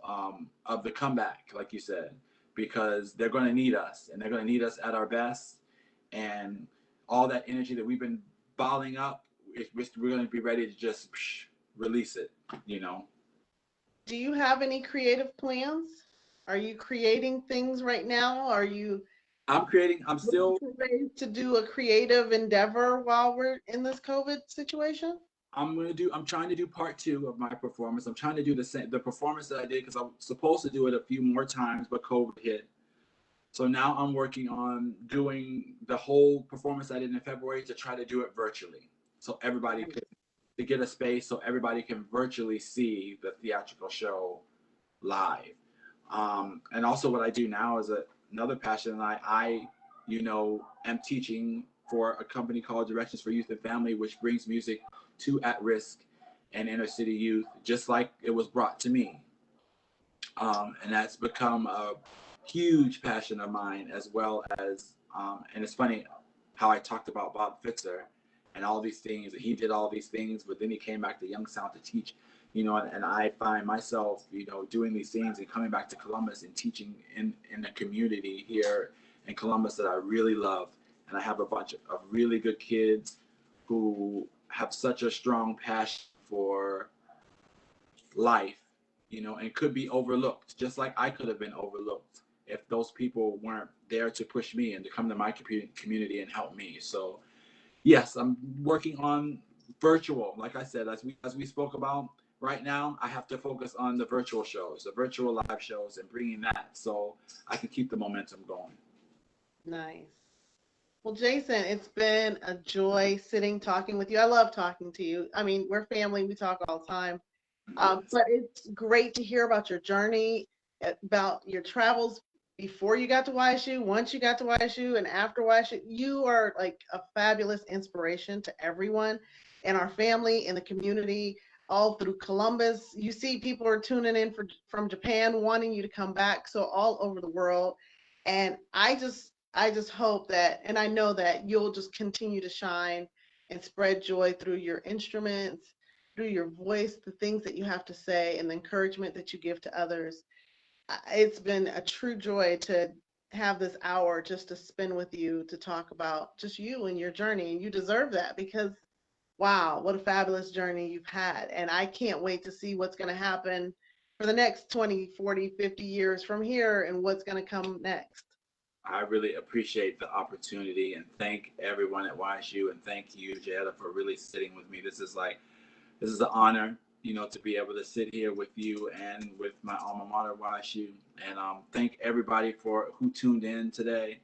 the comeback, like you said, because they're going to need us, and they're going to need us at our best, and all that energy that we've been bottling up, we're going to be ready to just release it. Do you have any creative plans? Are you creating things right now? Are you? I'm creating. I'm still ready to do a creative endeavor while we're in this COVID situation. I'm trying to do part 2 of my performance. I'm trying to do the performance that I did because I was supposed to do it a few more times, but COVID hit. So now I'm working on doing the whole performance I did in February to try to do it virtually. So everybody to get a space so everybody can virtually see the theatrical show live. And also what I do now is another passion. I am teaching for a company called Directions for Youth and Family, which brings music to at-risk and inner city youth, just like it was brought to me. And that's become a huge passion of mine, as well as, and it's funny how I talked about Bob Pfitzer and all these things. He did all these things, but then he came back to Youngstown to teach, and I find myself, doing these things and coming back to Columbus and teaching in the community here in Columbus that I really love. And I have a bunch of really good kids who have such a strong passion for life, and could be overlooked, just like I could have been overlooked if those people weren't there to push me and to come to my community and help me. So yes, I'm working on virtual. Like I said, as we spoke about, right now I have to focus on the virtual shows, the virtual live shows, and bringing that so I can keep the momentum going. Nice. Well, Jason, it's been a joy talking with you. I love talking to you. I mean, we're family. We talk all the time. But it's great to hear about your journey, about your travels before you got to YSU, once you got to YSU, and after YSU. You are like a fabulous inspiration to everyone in our family, in the community, all through Columbus. You see people are tuning in from Japan, wanting you to come back, so all over the world. And I just hope that, and I know that you'll just continue to shine and spread joy through your instruments, through your voice, the things that you have to say, and the encouragement that you give to others. It's been a true joy to have this hour just to spend with you to talk about just you and your journey. And you deserve that because, wow, what a fabulous journey you've had. And I can't wait to see what's going to happen for the next 20, 40, 50 years from here and what's going to come next. I really appreciate the opportunity and thank everyone at YSU and thank you, Jada, for really sitting with me. This is like This is an honor, you know, to be able to sit here with you and with my alma mater, YSU. And thank everybody who tuned in today.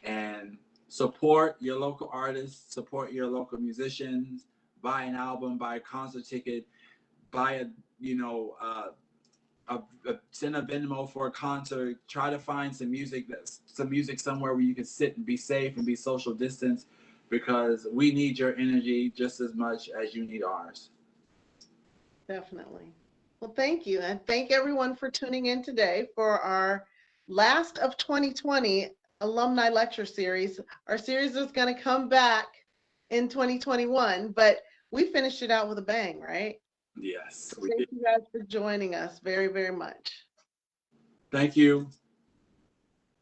And support your local artists, support your local musicians, buy an album, buy a concert ticket, buy a, you know, send a Venmo for a concert. Try to find some music somewhere where you can sit and be safe and be social distance, because we need your energy just as much as you need ours. Definitely. Well, thank you. And thank everyone for tuning in today for our last of 2020 alumni lecture series. Our series is going to come back in 2021, but we finished it out with a bang, right? Yes. So thank you guys for joining us very, very much. Thank you.